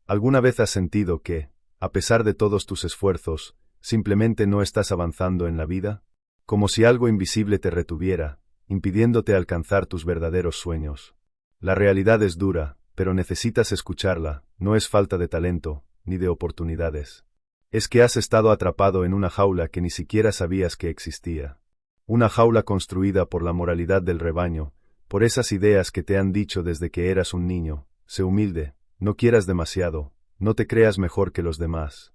¿Alguna vez has sentido que, a pesar de todos tus esfuerzos, simplemente no estás avanzando en la vida? Como si algo invisible te retuviera, impidiéndote alcanzar tus verdaderos sueños. La realidad es dura, pero necesitas escucharla, no es falta de talento, ni de oportunidades. Es que has estado atrapado en una jaula que ni siquiera sabías que existía. Una jaula construida por la moralidad del rebaño, por esas ideas que te han dicho desde que eras un niño: sé humilde, no quieras demasiado, no te creas mejor que los demás.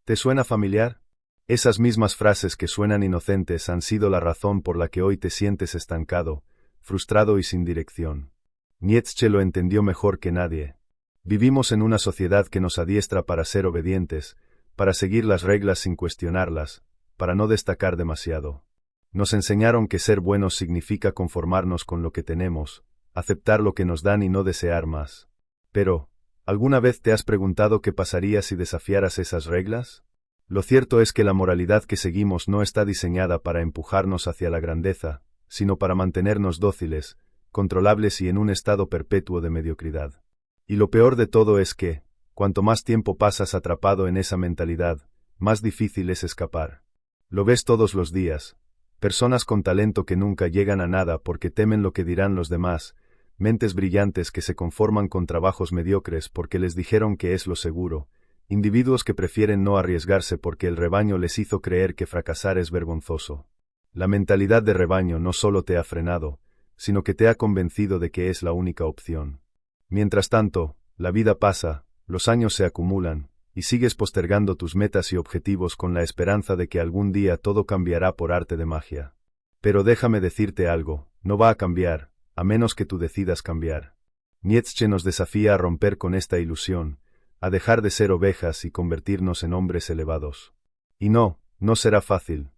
¿Te suena familiar? Esas mismas frases que suenan inocentes han sido la razón por la que hoy te sientes estancado, frustrado y sin dirección. Nietzsche lo entendió mejor que nadie. Vivimos en una sociedad que nos adiestra para ser obedientes, para seguir las reglas sin cuestionarlas, para no destacar demasiado. Nos enseñaron que ser buenos significa conformarnos con lo que tenemos, aceptar lo que nos dan y no desear más. Pero, ¿alguna vez te has preguntado qué pasaría si desafiaras esas reglas? Lo cierto es que la moralidad que seguimos no está diseñada para empujarnos hacia la grandeza, sino para mantenernos dóciles, controlables y en un estado perpetuo de mediocridad. Y lo peor de todo es que, cuanto más tiempo pasas atrapado en esa mentalidad, más difícil es escapar. Lo ves todos los días. Personas con talento que nunca llegan a nada porque temen lo que dirán los demás, mentes brillantes que se conforman con trabajos mediocres porque les dijeron que es lo seguro, individuos que prefieren no arriesgarse porque el rebaño les hizo creer que fracasar es vergonzoso. La mentalidad de rebaño no solo te ha frenado, sino que te ha convencido de que es la única opción. Mientras tanto, la vida pasa, los años se acumulan, y sigues postergando tus metas y objetivos con la esperanza de que algún día todo cambiará por arte de magia. Pero déjame decirte algo, no va a cambiar, a menos que tú decidas cambiar. Nietzsche nos desafía a romper con esta ilusión, a dejar de ser ovejas y convertirnos en hombres elevados. Y no será fácil.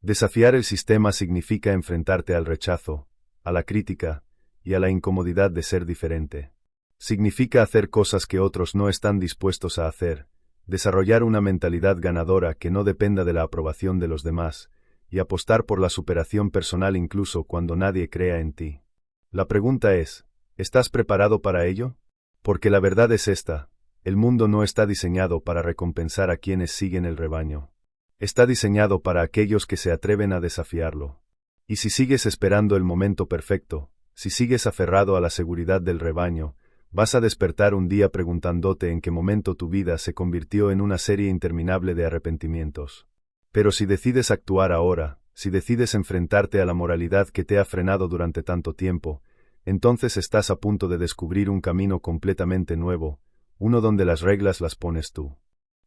Desafiar el sistema significa enfrentarte al rechazo, a la crítica, y a la incomodidad de ser diferente. Significa hacer cosas que otros no están dispuestos a hacer, desarrollar una mentalidad ganadora que no dependa de la aprobación de los demás, y apostar por la superación personal incluso cuando nadie crea en ti. La pregunta es, ¿estás preparado para ello? Porque la verdad es esta, el mundo no está diseñado para recompensar a quienes siguen el rebaño. Está diseñado para aquellos que se atreven a desafiarlo. Y si sigues esperando el momento perfecto, si sigues aferrado a la seguridad del rebaño, vas a despertar un día preguntándote en qué momento tu vida se convirtió en una serie interminable de arrepentimientos. Pero si decides actuar ahora, si decides enfrentarte a la moralidad que te ha frenado durante tanto tiempo, entonces estás a punto de descubrir un camino completamente nuevo, uno donde las reglas las pones tú.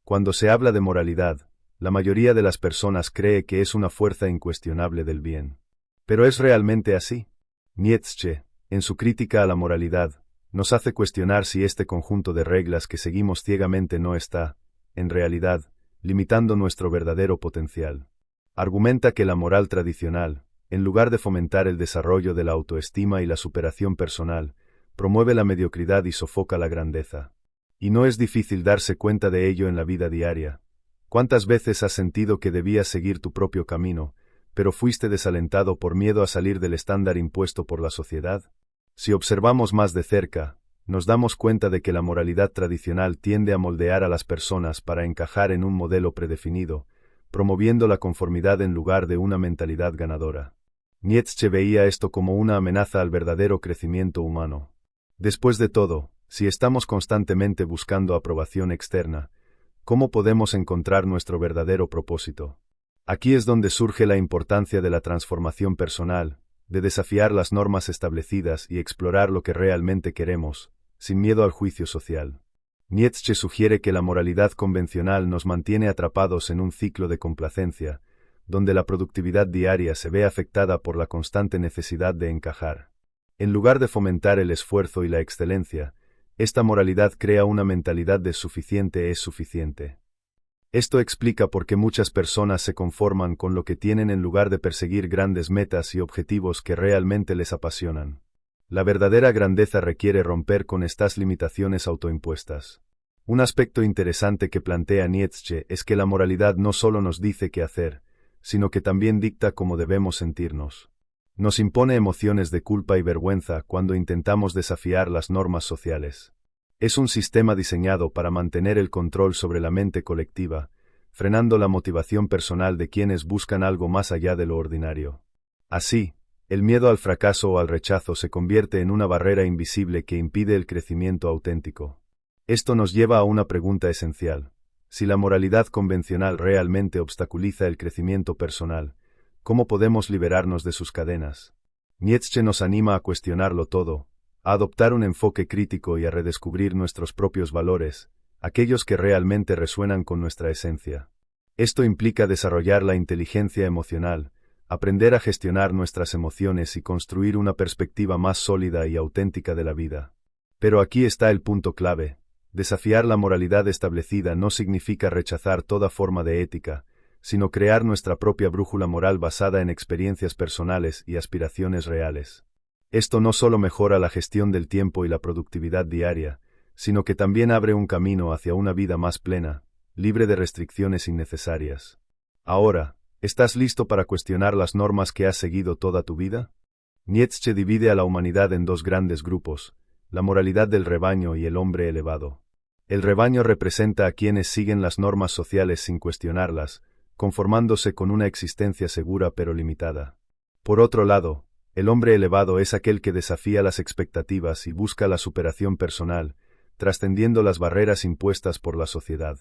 Cuando se habla de moralidad, la mayoría de las personas cree que es una fuerza incuestionable del bien. ¿Pero es realmente así? Nietzsche, en su crítica a la moralidad, nos hace cuestionar si este conjunto de reglas que seguimos ciegamente no está, en realidad, limitando nuestro verdadero potencial. Argumenta que la moral tradicional, en lugar de fomentar el desarrollo de la autoestima y la superación personal, promueve la mediocridad y sofoca la grandeza. Y no es difícil darse cuenta de ello en la vida diaria. ¿Cuántas veces has sentido que debías seguir tu propio camino, pero fuiste desalentado por miedo a salir del estándar impuesto por la sociedad? Si observamos más de cerca, nos damos cuenta de que la moralidad tradicional tiende a moldear a las personas para encajar en un modelo predefinido, promoviendo la conformidad en lugar de una mentalidad ganadora. Nietzsche veía esto como una amenaza al verdadero crecimiento humano. Después de todo, si estamos constantemente buscando aprobación externa, ¿cómo podemos encontrar nuestro verdadero propósito? Aquí es donde surge la importancia de la transformación personal, de desafiar las normas establecidas y explorar lo que realmente queremos, sin miedo al juicio social. Nietzsche sugiere que la moralidad convencional nos mantiene atrapados en un ciclo de complacencia, donde la productividad diaria se ve afectada por la constante necesidad de encajar. En lugar de fomentar el esfuerzo y la excelencia, esta moralidad crea una mentalidad de suficiente es suficiente. Esto explica por qué muchas personas se conforman con lo que tienen en lugar de perseguir grandes metas y objetivos que realmente les apasionan. La verdadera grandeza requiere romper con estas limitaciones autoimpuestas. Un aspecto interesante que plantea Nietzsche es que la moralidad no solo nos dice qué hacer, sino que también dicta cómo debemos sentirnos. Nos impone emociones de culpa y vergüenza cuando intentamos desafiar las normas sociales. Es un sistema diseñado para mantener el control sobre la mente colectiva, frenando la motivación personal de quienes buscan algo más allá de lo ordinario. Así, el miedo al fracaso o al rechazo se convierte en una barrera invisible que impide el crecimiento auténtico. Esto nos lleva a una pregunta esencial. Si la moralidad convencional realmente obstaculiza el crecimiento personal, ¿cómo podemos liberarnos de sus cadenas? Nietzsche nos anima a cuestionarlo todo, a adoptar un enfoque crítico y a redescubrir nuestros propios valores, aquellos que realmente resuenan con nuestra esencia. Esto implica desarrollar la inteligencia emocional, aprender a gestionar nuestras emociones y construir una perspectiva más sólida y auténtica de la vida. Pero aquí está el punto clave. Desafiar la moralidad establecida no significa rechazar toda forma de ética, sino crear nuestra propia brújula moral basada en experiencias personales y aspiraciones reales. Esto no solo mejora la gestión del tiempo y la productividad diaria, sino que también abre un camino hacia una vida más plena, libre de restricciones innecesarias. Ahora, ¿estás listo para cuestionar las normas que has seguido toda tu vida? Nietzsche divide a la humanidad en dos grandes grupos, la moralidad del rebaño y el hombre elevado. El rebaño representa a quienes siguen las normas sociales sin cuestionarlas, conformándose con una existencia segura pero limitada. Por otro lado, el hombre elevado es aquel que desafía las expectativas y busca la superación personal, trascendiendo las barreras impuestas por la sociedad.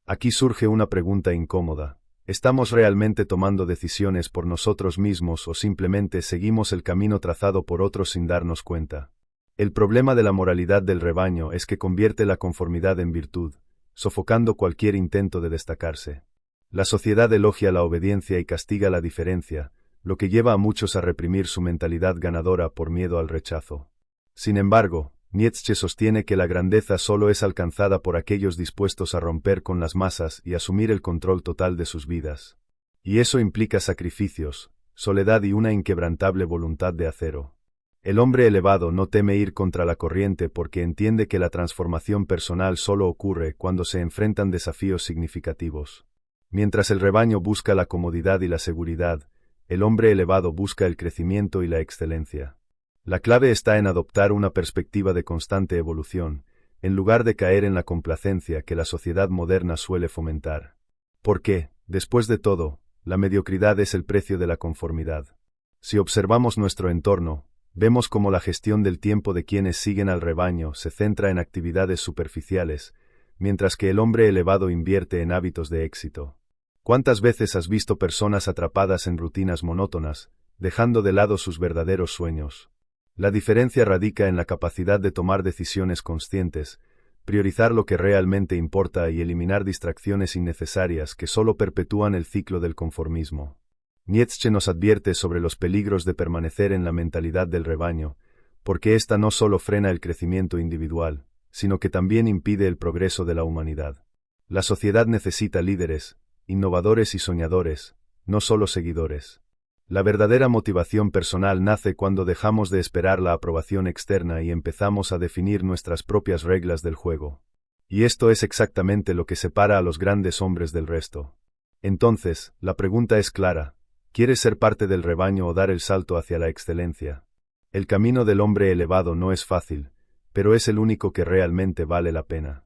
Aquí surge una pregunta incómoda. ¿Estamos realmente tomando decisiones por nosotros mismos o simplemente seguimos el camino trazado por otros sin darnos cuenta? El problema de la moralidad del rebaño es que convierte la conformidad en virtud, sofocando cualquier intento de destacarse. La sociedad elogia la obediencia y castiga la diferencia, lo que lleva a muchos a reprimir su mentalidad ganadora por miedo al rechazo. Sin embargo, Nietzsche sostiene que la grandeza solo es alcanzada por aquellos dispuestos a romper con las masas y asumir el control total de sus vidas. Y eso implica sacrificios, soledad y una inquebrantable voluntad de acero. El hombre elevado no teme ir contra la corriente porque entiende que la transformación personal solo ocurre cuando se enfrentan desafíos significativos. Mientras el rebaño busca la comodidad y la seguridad, el hombre elevado busca el crecimiento y la excelencia. La clave está en adoptar una perspectiva de constante evolución, en lugar de caer en la complacencia que la sociedad moderna suele fomentar. Porque, después de todo, la mediocridad es el precio de la conformidad. Si observamos nuestro entorno, vemos cómo la gestión del tiempo de quienes siguen al rebaño se centra en actividades superficiales, mientras que el hombre elevado invierte en hábitos de éxito. ¿Cuántas veces has visto personas atrapadas en rutinas monótonas, dejando de lado sus verdaderos sueños? La diferencia radica en la capacidad de tomar decisiones conscientes, priorizar lo que realmente importa y eliminar distracciones innecesarias que solo perpetúan el ciclo del conformismo. Nietzsche nos advierte sobre los peligros de permanecer en la mentalidad del rebaño, porque ésta no solo frena el crecimiento individual, sino que también impide el progreso de la humanidad. La sociedad necesita líderes, innovadores y soñadores, no solo seguidores. La verdadera motivación personal nace cuando dejamos de esperar la aprobación externa y empezamos a definir nuestras propias reglas del juego. Y esto es exactamente lo que separa a los grandes hombres del resto. Entonces, la pregunta es clara: ¿quieres ser parte del rebaño o dar el salto hacia la excelencia? El camino del hombre elevado no es fácil, pero es el único que realmente vale la pena.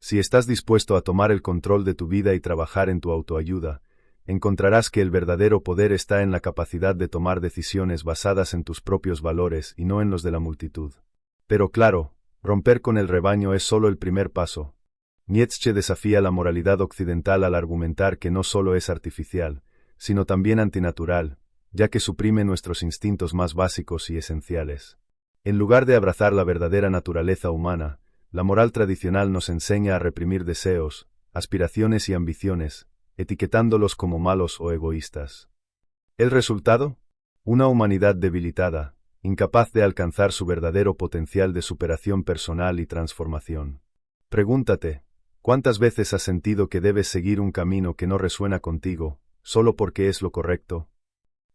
Si estás dispuesto a tomar el control de tu vida y trabajar en tu autoayuda, encontrarás que el verdadero poder está en la capacidad de tomar decisiones basadas en tus propios valores y no en los de la multitud. Pero claro, romper con el rebaño es solo el primer paso. Nietzsche desafía la moralidad occidental al argumentar que no solo es artificial, sino también antinatural, ya que suprime nuestros instintos más básicos y esenciales. En lugar de abrazar la verdadera naturaleza humana, la moral tradicional nos enseña a reprimir deseos, aspiraciones y ambiciones, etiquetándolos como malos o egoístas. ¿El resultado? Una humanidad debilitada, incapaz de alcanzar su verdadero potencial de superación personal y transformación. Pregúntate, ¿cuántas veces has sentido que debes seguir un camino que no resuena contigo, solo porque es lo correcto?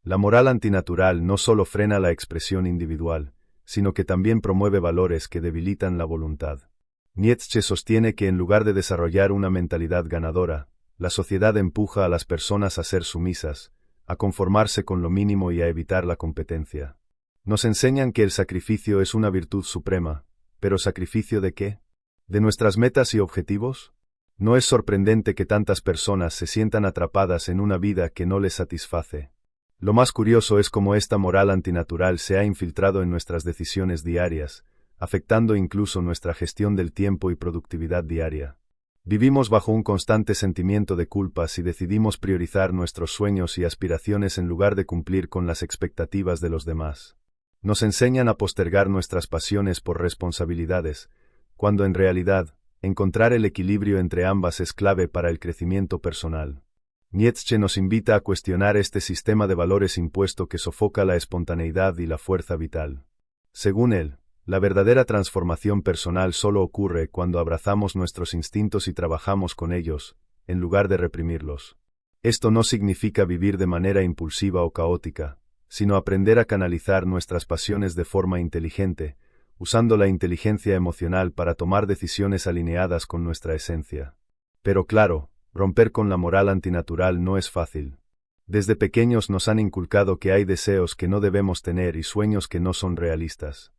La moral antinatural no solo frena la expresión individual, sino que también promueve valores que debilitan la voluntad. Nietzsche sostiene que en lugar de desarrollar una mentalidad ganadora, la sociedad empuja a las personas a ser sumisas, a conformarse con lo mínimo y a evitar la competencia. Nos enseñan que el sacrificio es una virtud suprema, pero ¿sacrificio de qué? ¿De nuestras metas y objetivos? No es sorprendente que tantas personas se sientan atrapadas en una vida que no les satisface. Lo más curioso es cómo esta moral antinatural se ha infiltrado en nuestras decisiones diarias, afectando incluso nuestra gestión del tiempo y productividad diaria. Vivimos bajo un constante sentimiento de culpa si decidimos priorizar nuestros sueños y aspiraciones en lugar de cumplir con las expectativas de los demás. Nos enseñan a postergar nuestras pasiones por responsabilidades, cuando en realidad, encontrar el equilibrio entre ambas es clave para el crecimiento personal. Nietzsche nos invita a cuestionar este sistema de valores impuesto que sofoca la espontaneidad y la fuerza vital. Según él, la verdadera transformación personal solo ocurre cuando abrazamos nuestros instintos y trabajamos con ellos, en lugar de reprimirlos. Esto no significa vivir de manera impulsiva o caótica, sino aprender a canalizar nuestras pasiones de forma inteligente, usando la inteligencia emocional para tomar decisiones alineadas con nuestra esencia. Pero claro, romper con la moral antinatural no es fácil. Desde pequeños nos han inculcado que hay deseos que no debemos tener y sueños que no son realistas.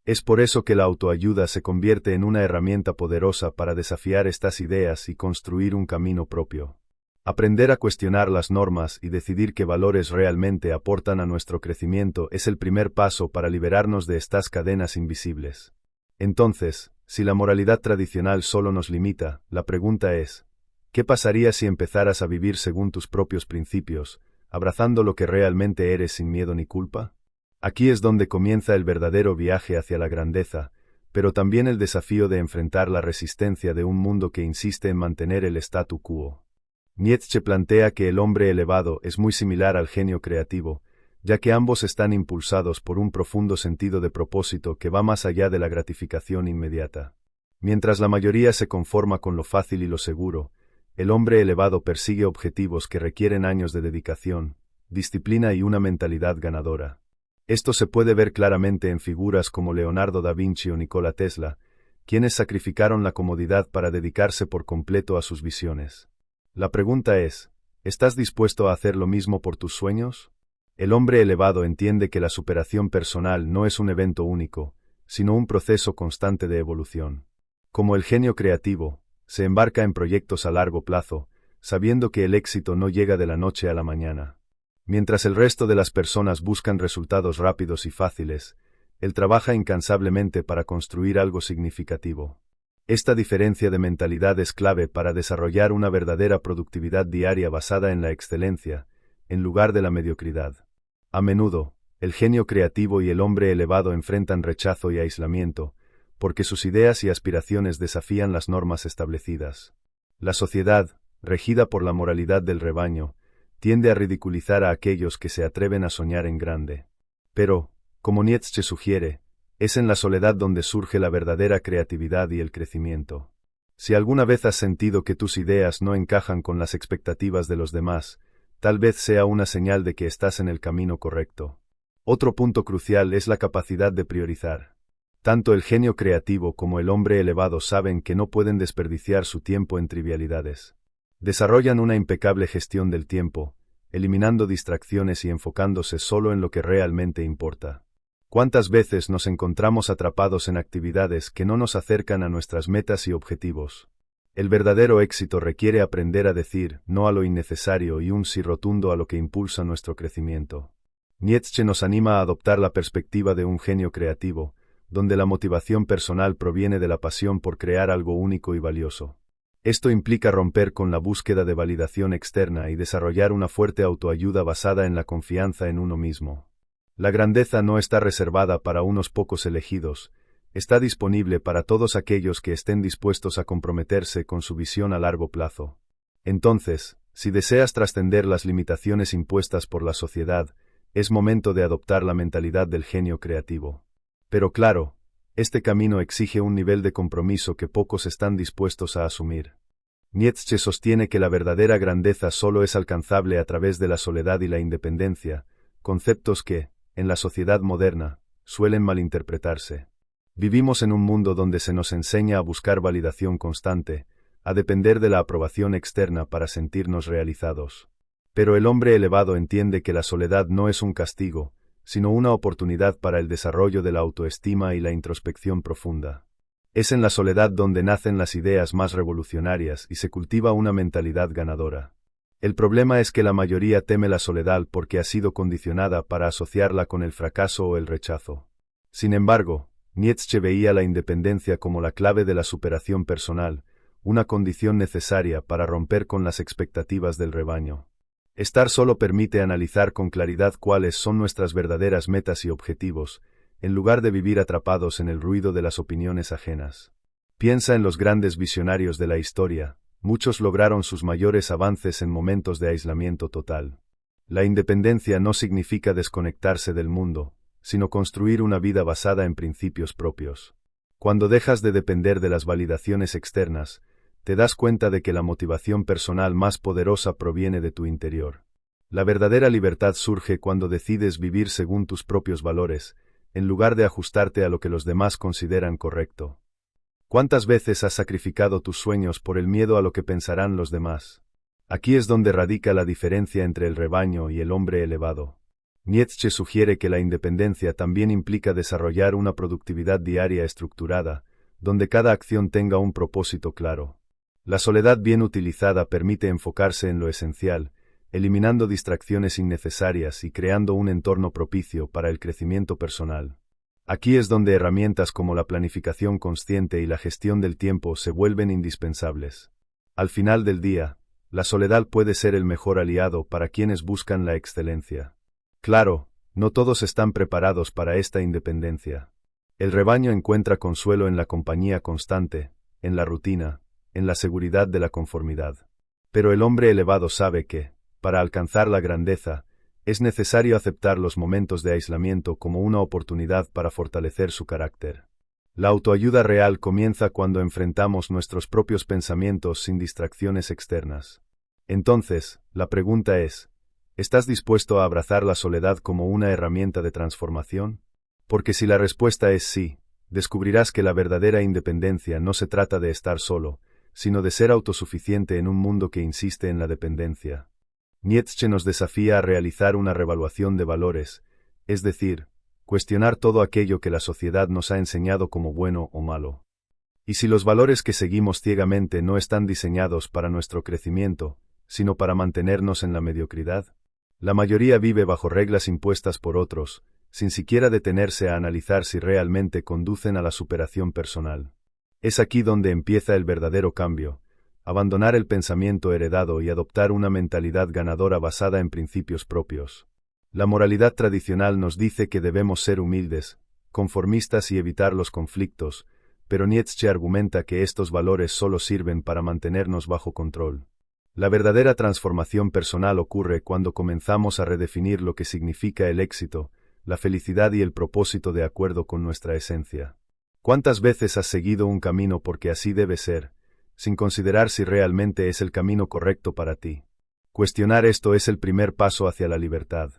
Es por eso que la autoayuda se convierte en una herramienta poderosa para desafiar estas ideas y construir un camino propio. Aprender a cuestionar las normas y decidir qué valores realmente aportan a nuestro crecimiento es el primer paso para liberarnos de estas cadenas invisibles. Entonces, si la moralidad tradicional solo nos limita, la pregunta es, ¿qué pasaría si empezaras a vivir según tus propios principios, abrazando lo que realmente eres sin miedo ni culpa? Aquí es donde comienza el verdadero viaje hacia la grandeza, pero también el desafío de enfrentar la resistencia de un mundo que insiste en mantener el statu quo. Nietzsche plantea que el hombre elevado es muy similar al genio creativo, ya que ambos están impulsados por un profundo sentido de propósito que va más allá de la gratificación inmediata. Mientras la mayoría se conforma con lo fácil y lo seguro, el hombre elevado persigue objetivos que requieren años de dedicación, disciplina y una mentalidad ganadora. Esto se puede ver claramente en figuras como Leonardo da Vinci o Nikola Tesla, quienes sacrificaron la comodidad para dedicarse por completo a sus visiones. La pregunta es, ¿estás dispuesto a hacer lo mismo por tus sueños? El hombre elevado entiende que la superación personal no es un evento único, sino un proceso constante de evolución. Como el genio creativo, se embarca en proyectos a largo plazo, sabiendo que el éxito no llega de la noche a la mañana. Mientras el resto de las personas buscan resultados rápidos y fáciles, él trabaja incansablemente para construir algo significativo. Esta diferencia de mentalidad es clave para desarrollar una verdadera productividad diaria basada en la excelencia, en lugar de la mediocridad. A menudo, el genio creativo y el hombre elevado enfrentan rechazo y aislamiento, porque sus ideas y aspiraciones desafían las normas establecidas. La sociedad, regida por la moralidad del rebaño, tiende a ridiculizar a aquellos que se atreven a soñar en grande. Pero, como Nietzsche sugiere, es en la soledad donde surge la verdadera creatividad y el crecimiento. Si alguna vez has sentido que tus ideas no encajan con las expectativas de los demás, tal vez sea una señal de que estás en el camino correcto. Otro punto crucial es la capacidad de priorizar. Tanto el genio creativo como el hombre elevado saben que no pueden desperdiciar su tiempo en trivialidades. Desarrollan una impecable gestión del tiempo, eliminando distracciones y enfocándose solo en lo que realmente importa. ¿Cuántas veces nos encontramos atrapados en actividades que no nos acercan a nuestras metas y objetivos? El verdadero éxito requiere aprender a decir no a lo innecesario y un sí rotundo a lo que impulsa nuestro crecimiento. Nietzsche nos anima a adoptar la perspectiva de un genio creativo, donde la motivación personal proviene de la pasión por crear algo único y valioso. Esto implica romper con la búsqueda de validación externa y desarrollar una fuerte autoayuda basada en la confianza en uno mismo. La grandeza no está reservada para unos pocos elegidos, está disponible para todos aquellos que estén dispuestos a comprometerse con su visión a largo plazo. Entonces, si deseas trascender las limitaciones impuestas por la sociedad, es momento de adoptar la mentalidad del genio creativo. Pero claro, este camino exige un nivel de compromiso que pocos están dispuestos a asumir. Nietzsche sostiene que la verdadera grandeza solo es alcanzable a través de la soledad y la independencia, conceptos que, en la sociedad moderna, suelen malinterpretarse. Vivimos en un mundo donde se nos enseña a buscar validación constante, a depender de la aprobación externa para sentirnos realizados. Pero el hombre elevado entiende que la soledad no es un castigo, sino una oportunidad para el desarrollo de la autoestima y la introspección profunda. Es en la soledad donde nacen las ideas más revolucionarias y se cultiva una mentalidad ganadora. El problema es que la mayoría teme la soledad porque ha sido condicionada para asociarla con el fracaso o el rechazo. Sin embargo, Nietzsche veía la independencia como la clave de la superación personal, una condición necesaria para romper con las expectativas del rebaño. Estar solo permite analizar con claridad cuáles son nuestras verdaderas metas y objetivos, en lugar de vivir atrapados en el ruido de las opiniones ajenas. Piensa en los grandes visionarios de la historia. Muchos lograron sus mayores avances en momentos de aislamiento total. La independencia no significa desconectarse del mundo, sino construir una vida basada en principios propios. Cuando dejas de depender de las validaciones externas, te das cuenta de que la motivación personal más poderosa proviene de tu interior. La verdadera libertad surge cuando decides vivir según tus propios valores, en lugar de ajustarte a lo que los demás consideran correcto. ¿Cuántas veces has sacrificado tus sueños por el miedo a lo que pensarán los demás? Aquí es donde radica la diferencia entre el rebaño y el hombre elevado. Nietzsche sugiere que la independencia también implica desarrollar una productividad diaria estructurada, donde cada acción tenga un propósito claro. La soledad bien utilizada permite enfocarse en lo esencial, eliminando distracciones innecesarias y creando un entorno propicio para el crecimiento personal. Aquí es donde herramientas como la planificación consciente y la gestión del tiempo se vuelven indispensables. Al final del día, la soledad puede ser el mejor aliado para quienes buscan la excelencia. Claro, no todos están preparados para esta independencia. El rebaño encuentra consuelo en la compañía constante, en la rutina, en la seguridad de la conformidad. Pero el hombre elevado sabe que, para alcanzar la grandeza, es necesario aceptar los momentos de aislamiento como una oportunidad para fortalecer su carácter. La autoayuda real comienza cuando enfrentamos nuestros propios pensamientos sin distracciones externas. Entonces, la pregunta es, ¿estás dispuesto a abrazar la soledad como una herramienta de transformación? Porque si la respuesta es sí, descubrirás que la verdadera independencia no se trata de estar solo, sino de ser autosuficiente en un mundo que insiste en la dependencia. Nietzsche nos desafía a realizar una revaluación de valores, es decir, cuestionar todo aquello que la sociedad nos ha enseñado como bueno o malo. Y si los valores que seguimos ciegamente no están diseñados para nuestro crecimiento, sino para mantenernos en la mediocridad, la mayoría vive bajo reglas impuestas por otros, sin siquiera detenerse a analizar si realmente conducen a la superación personal. Es aquí donde empieza el verdadero cambio. Abandonar el pensamiento heredado y adoptar una mentalidad ganadora basada en principios propios. La moralidad tradicional nos dice que debemos ser humildes, conformistas y evitar los conflictos, pero Nietzsche argumenta que estos valores solo sirven para mantenernos bajo control. La verdadera transformación personal ocurre cuando comenzamos a redefinir lo que significa el éxito, la felicidad y el propósito de acuerdo con nuestra esencia. ¿Cuántas veces has seguido un camino porque así debe ser, sin considerar si realmente es el camino correcto para ti? Cuestionar esto es el primer paso hacia la libertad.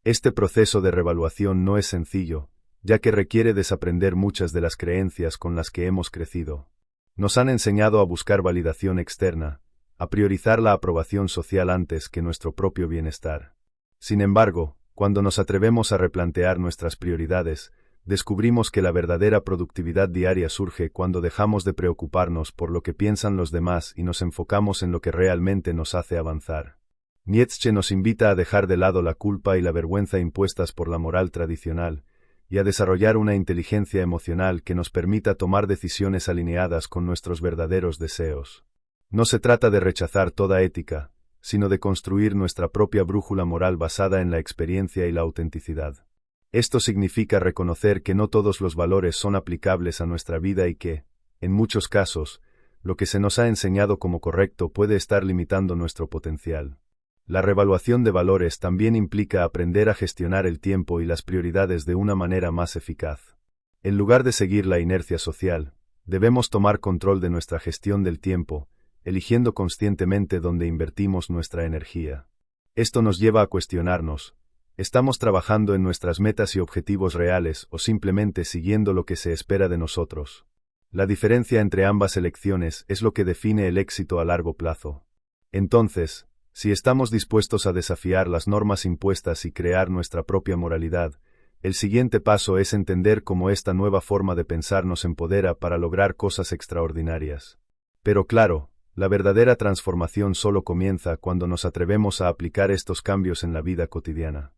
Este proceso de revaluación no es sencillo, ya que requiere desaprender muchas de las creencias con las que hemos crecido. Nos han enseñado a buscar validación externa, a priorizar la aprobación social antes que nuestro propio bienestar. Sin embargo, cuando nos atrevemos a replantear nuestras prioridades, descubrimos que la verdadera productividad diaria surge cuando dejamos de preocuparnos por lo que piensan los demás y nos enfocamos en lo que realmente nos hace avanzar. Nietzsche nos invita a dejar de lado la culpa y la vergüenza impuestas por la moral tradicional, y a desarrollar una inteligencia emocional que nos permita tomar decisiones alineadas con nuestros verdaderos deseos. No se trata de rechazar toda ética, sino de construir nuestra propia brújula moral basada en la experiencia y la autenticidad. Esto significa reconocer que no todos los valores son aplicables a nuestra vida y que, en muchos casos, lo que se nos ha enseñado como correcto puede estar limitando nuestro potencial. La revaluación de valores también implica aprender a gestionar el tiempo y las prioridades de una manera más eficaz. En lugar de seguir la inercia social, debemos tomar control de nuestra gestión del tiempo, eligiendo conscientemente dónde invertimos nuestra energía. Esto nos lleva a cuestionarnos: ¿estamos trabajando en nuestras metas y objetivos reales o simplemente siguiendo lo que se espera de nosotros? La diferencia entre ambas elecciones es lo que define el éxito a largo plazo. Entonces, si estamos dispuestos a desafiar las normas impuestas y crear nuestra propia moralidad, El siguiente paso es entender cómo esta nueva forma de pensar nos empodera para lograr cosas extraordinarias. Pero claro, la verdadera transformación solo comienza cuando nos atrevemos a aplicar estos cambios en la vida cotidiana.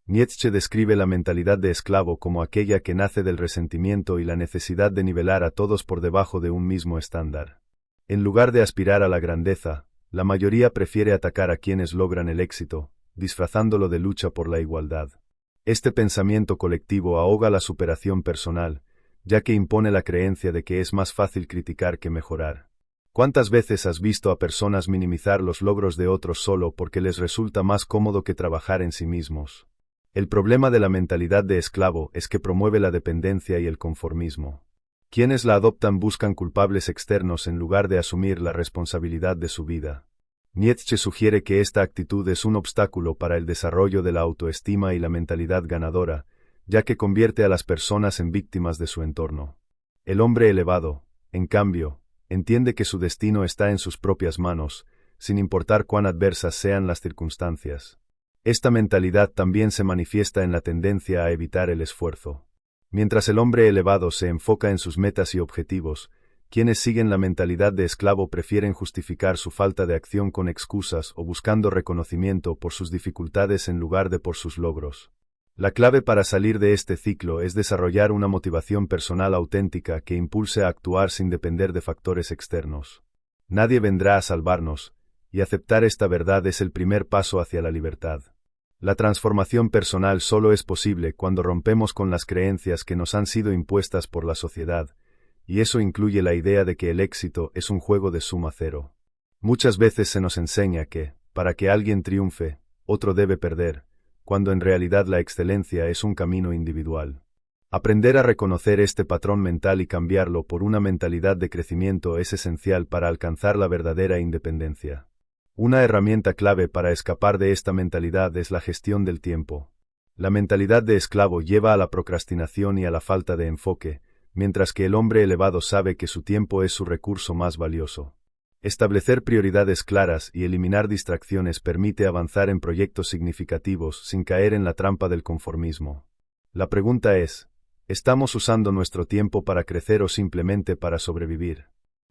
Nietzsche describe la mentalidad de esclavo como aquella que nace del resentimiento y la necesidad de nivelar a todos por debajo de un mismo estándar. En lugar de aspirar a la grandeza, la mayoría prefiere atacar a quienes logran el éxito, disfrazándolo de lucha por la igualdad. Este pensamiento colectivo ahoga la superación personal, ya que impone la creencia de que es más fácil criticar que mejorar. ¿Cuántas veces has visto a personas minimizar los logros de otros solo porque les resulta más cómodo que trabajar en sí mismos? El problema de la mentalidad de esclavo es que promueve la dependencia y el conformismo. Quienes la adoptan buscan culpables externos en lugar de asumir la responsabilidad de su vida. Nietzsche sugiere que esta actitud es un obstáculo para el desarrollo de la autoestima y la mentalidad ganadora, ya que convierte a las personas en víctimas de su entorno. El hombre elevado, en cambio, entiende que su destino está en sus propias manos, sin importar cuán adversas sean las circunstancias. Esta mentalidad también se manifiesta en la tendencia a evitar el esfuerzo. Mientras el hombre elevado se enfoca en sus metas y objetivos, quienes siguen la mentalidad de esclavo prefieren justificar su falta de acción con excusas o buscando reconocimiento por sus dificultades en lugar de por sus logros. La clave para salir de este ciclo es desarrollar una motivación personal auténtica que impulse a actuar sin depender de factores externos. Nadie vendrá a salvarnos, y aceptar esta verdad es el primer paso hacia la libertad. La transformación personal solo es posible cuando rompemos con las creencias que nos han sido impuestas por la sociedad, y eso incluye la idea de que el éxito es un juego de suma cero. Muchas veces se nos enseña que, para que alguien triunfe, otro debe perder, cuando en realidad la excelencia es un camino individual. Aprender a reconocer este patrón mental y cambiarlo por una mentalidad de crecimiento es esencial para alcanzar la verdadera independencia. Una herramienta clave para escapar de esta mentalidad es la gestión del tiempo. La mentalidad de esclavo lleva a la procrastinación y a la falta de enfoque, mientras que el hombre elevado sabe que su tiempo es su recurso más valioso. Establecer prioridades claras y eliminar distracciones permite avanzar en proyectos significativos sin caer en la trampa del conformismo. La pregunta es, ¿estamos usando nuestro tiempo para crecer o simplemente para sobrevivir?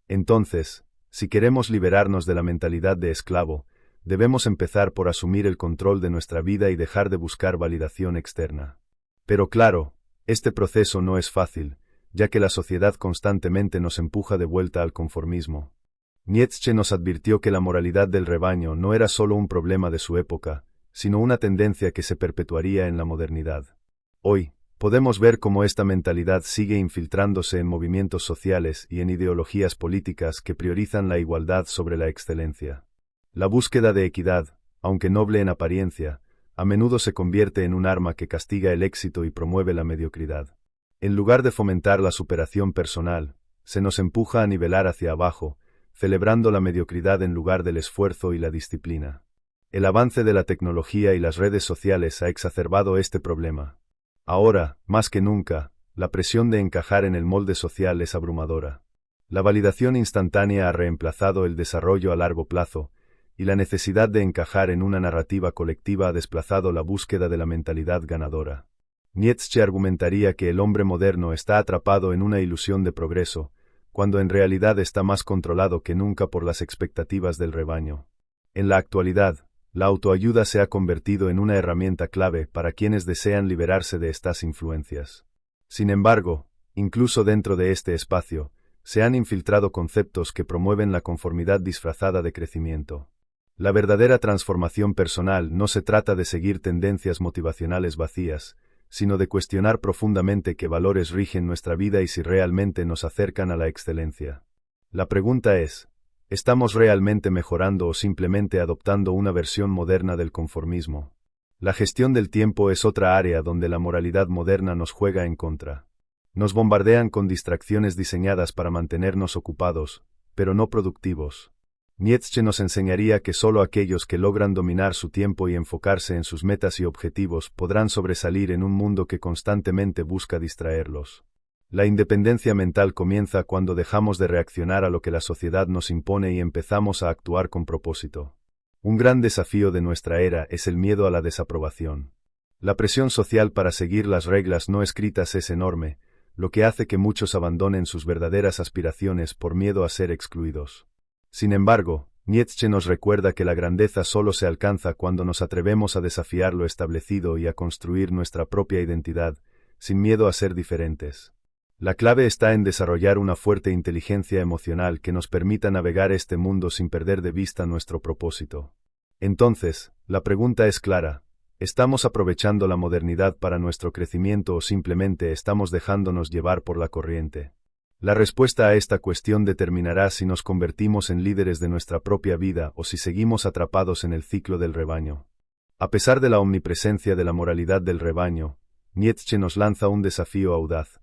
Entonces, si queremos liberarnos de la mentalidad de esclavo, debemos empezar por asumir el control de nuestra vida y dejar de buscar validación externa. Pero claro, este proceso no es fácil, ya que la sociedad constantemente nos empuja de vuelta al conformismo. Nietzsche nos advirtió que la moralidad del rebaño no era solo un problema de su época, sino una tendencia que se perpetuaría en la modernidad. Hoy, podemos ver cómo esta mentalidad sigue infiltrándose en movimientos sociales y en ideologías políticas que priorizan la igualdad sobre la excelencia. La búsqueda de equidad, aunque noble en apariencia, a menudo se convierte en un arma que castiga el éxito y promueve la mediocridad. En lugar de fomentar la superación personal, se nos empuja a nivelar hacia abajo, celebrando la mediocridad en lugar del esfuerzo y la disciplina. El avance de la tecnología y las redes sociales ha exacerbado este problema. Ahora, más que nunca, la presión de encajar en el molde social es abrumadora. La validación instantánea ha reemplazado el desarrollo a largo plazo, y la necesidad de encajar en una narrativa colectiva ha desplazado la búsqueda de la mentalidad ganadora. Nietzsche argumentaría que el hombre moderno está atrapado en una ilusión de progreso, cuando en realidad está más controlado que nunca por las expectativas del rebaño. En la actualidad, la autoayuda se ha convertido en una herramienta clave para quienes desean liberarse de estas influencias. Sin embargo, incluso dentro de este espacio, se han infiltrado conceptos que promueven la conformidad disfrazada de crecimiento. La verdadera transformación personal no se trata de seguir tendencias motivacionales vacías, sino de cuestionar profundamente qué valores rigen nuestra vida y si realmente nos acercan a la excelencia. La pregunta es, ¿estamos realmente mejorando o simplemente adoptando una versión moderna del conformismo? La gestión del tiempo es otra área donde la moralidad moderna nos juega en contra. Nos bombardean con distracciones diseñadas para mantenernos ocupados, pero no productivos. Nietzsche nos enseñaría que solo aquellos que logran dominar su tiempo y enfocarse en sus metas y objetivos podrán sobresalir en un mundo que constantemente busca distraerlos. La independencia mental comienza cuando dejamos de reaccionar a lo que la sociedad nos impone y empezamos a actuar con propósito. Un gran desafío de nuestra era es el miedo a la desaprobación. La presión social para seguir las reglas no escritas es enorme, lo que hace que muchos abandonen sus verdaderas aspiraciones por miedo a ser excluidos. Sin embargo, Nietzsche nos recuerda que la grandeza solo se alcanza cuando nos atrevemos a desafiar lo establecido y a construir nuestra propia identidad, sin miedo a ser diferentes. La clave está en desarrollar una fuerte inteligencia emocional que nos permita navegar este mundo sin perder de vista nuestro propósito. Entonces, la pregunta es clara: ¿estamos aprovechando la modernidad para nuestro crecimiento o simplemente estamos dejándonos llevar por la corriente? La respuesta a esta cuestión determinará si nos convertimos en líderes de nuestra propia vida o si seguimos atrapados en el ciclo del rebaño. A pesar de la omnipresencia de la moralidad del rebaño, Nietzsche nos lanza un desafío audaz.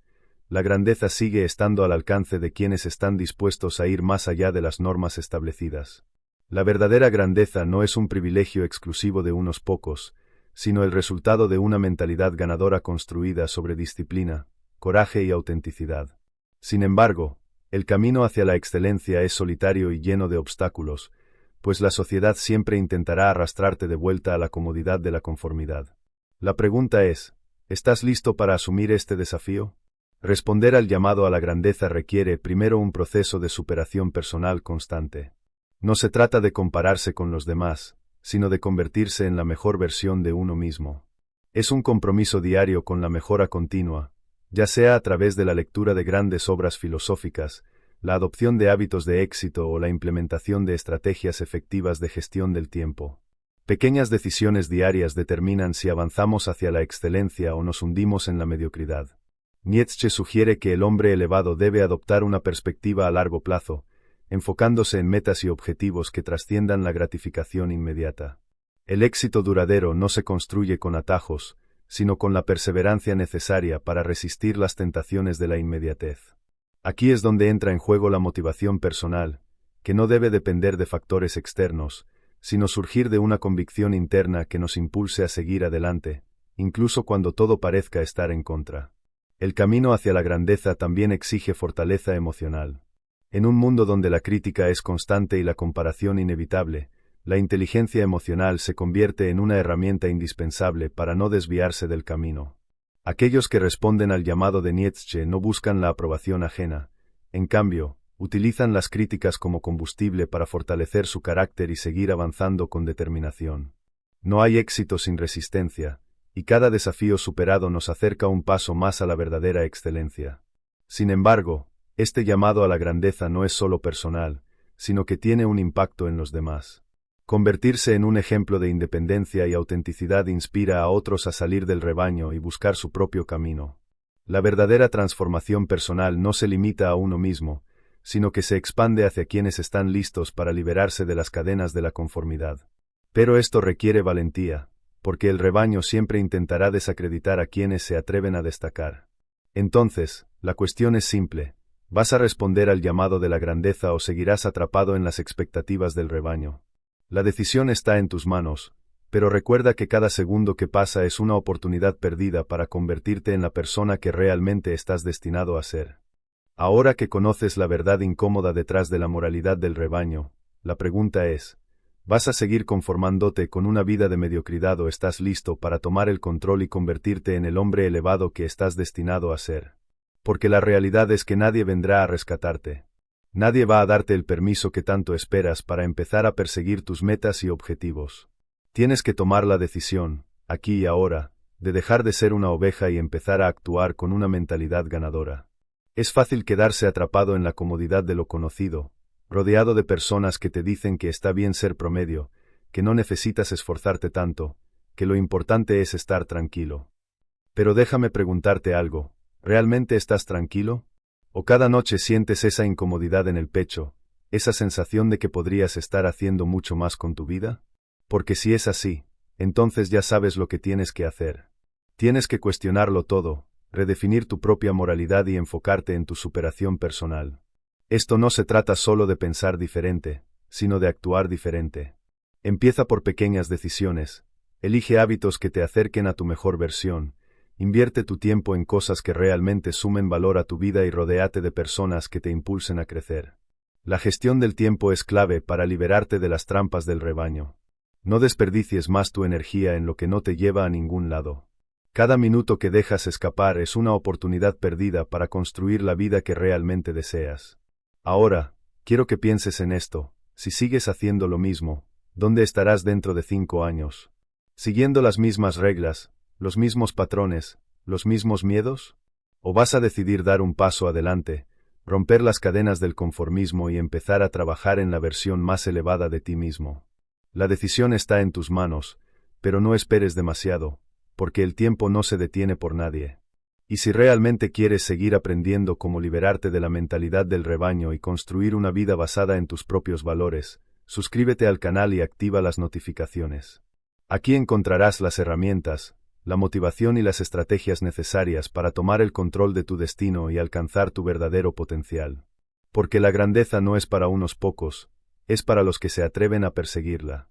La grandeza sigue estando al alcance de quienes están dispuestos a ir más allá de las normas establecidas. La verdadera grandeza no es un privilegio exclusivo de unos pocos, sino el resultado de una mentalidad ganadora construida sobre disciplina, coraje y autenticidad. Sin embargo, el camino hacia la excelencia es solitario y lleno de obstáculos, pues la sociedad siempre intentará arrastrarte de vuelta a la comodidad de la conformidad. La pregunta es: ¿estás listo para asumir este desafío? Responder al llamado a la grandeza requiere primero un proceso de superación personal constante. No se trata de compararse con los demás, sino de convertirse en la mejor versión de uno mismo. Es un compromiso diario con la mejora continua, ya sea a través de la lectura de grandes obras filosóficas, la adopción de hábitos de éxito o la implementación de estrategias efectivas de gestión del tiempo. Pequeñas decisiones diarias determinan si avanzamos hacia la excelencia o nos hundimos en la mediocridad. Nietzsche sugiere que el hombre elevado debe adoptar una perspectiva a largo plazo, enfocándose en metas y objetivos que trasciendan la gratificación inmediata. El éxito duradero no se construye con atajos, sino con la perseverancia necesaria para resistir las tentaciones de la inmediatez. Aquí es donde entra en juego la motivación personal, que no debe depender de factores externos, sino surgir de una convicción interna que nos impulse a seguir adelante, incluso cuando todo parezca estar en contra. El camino hacia la grandeza también exige fortaleza emocional. En un mundo donde la crítica es constante y la comparación inevitable, la inteligencia emocional se convierte en una herramienta indispensable para no desviarse del camino. Aquellos que responden al llamado de Nietzsche no buscan la aprobación ajena, en cambio, utilizan las críticas como combustible para fortalecer su carácter y seguir avanzando con determinación. No hay éxito sin resistencia, y cada desafío superado nos acerca un paso más a la verdadera excelencia. Sin embargo, este llamado a la grandeza no es solo personal, sino que tiene un impacto en los demás. Convertirse en un ejemplo de independencia y autenticidad inspira a otros a salir del rebaño y buscar su propio camino. La verdadera transformación personal no se limita a uno mismo, sino que se expande hacia quienes están listos para liberarse de las cadenas de la conformidad. Pero esto requiere valentía, porque el rebaño siempre intentará desacreditar a quienes se atreven a destacar. Entonces, la cuestión es simple: ¿vas a responder al llamado de la grandeza o seguirás atrapado en las expectativas del rebaño? La decisión está en tus manos, pero recuerda que cada segundo que pasa es una oportunidad perdida para convertirte en la persona que realmente estás destinado a ser. Ahora que conoces la verdad incómoda detrás de la moralidad del rebaño, la pregunta es: ¿vas a seguir conformándote con una vida de mediocridad o estás listo para tomar el control y convertirte en el hombre elevado que estás destinado a ser? Porque la realidad es que nadie vendrá a rescatarte. Nadie va a darte el permiso que tanto esperas para empezar a perseguir tus metas y objetivos. Tienes que tomar la decisión, aquí y ahora, de dejar de ser una oveja y empezar a actuar con una mentalidad ganadora. Es fácil quedarse atrapado en la comodidad de lo conocido, rodeado de personas que te dicen que está bien ser promedio, que no necesitas esforzarte tanto, que lo importante es estar tranquilo. Pero déjame preguntarte algo: ¿realmente estás tranquilo? ¿O cada noche sientes esa incomodidad en el pecho, esa sensación de que podrías estar haciendo mucho más con tu vida? Porque si es así, entonces ya sabes lo que tienes que hacer. Tienes que cuestionarlo todo, redefinir tu propia moralidad y enfocarte en tu superación personal. Esto no se trata solo de pensar diferente, sino de actuar diferente. Empieza por pequeñas decisiones, elige hábitos que te acerquen a tu mejor versión. Invierte tu tiempo en cosas que realmente sumen valor a tu vida y rodéate de personas que te impulsen a crecer. La gestión del tiempo es clave para liberarte de las trampas del rebaño. No desperdicies más tu energía en lo que no te lleva a ningún lado. Cada minuto que dejas escapar es una oportunidad perdida para construir la vida que realmente deseas. Ahora, quiero que pienses en esto: si sigues haciendo lo mismo, ¿dónde estarás dentro de 5 años? ¿Siguiendo las mismas reglas, los mismos patrones, los mismos miedos? ¿O vas a decidir dar un paso adelante, romper las cadenas del conformismo y empezar a trabajar en la versión más elevada de ti mismo? La decisión está en tus manos, pero no esperes demasiado, porque el tiempo no se detiene por nadie. Y si realmente quieres seguir aprendiendo cómo liberarte de la mentalidad del rebaño y construir una vida basada en tus propios valores, suscríbete al canal y activa las notificaciones. Aquí encontrarás las herramientas, la motivación y las estrategias necesarias para tomar el control de tu destino y alcanzar tu verdadero potencial. Porque la grandeza no es para unos pocos, es para los que se atreven a perseguirla.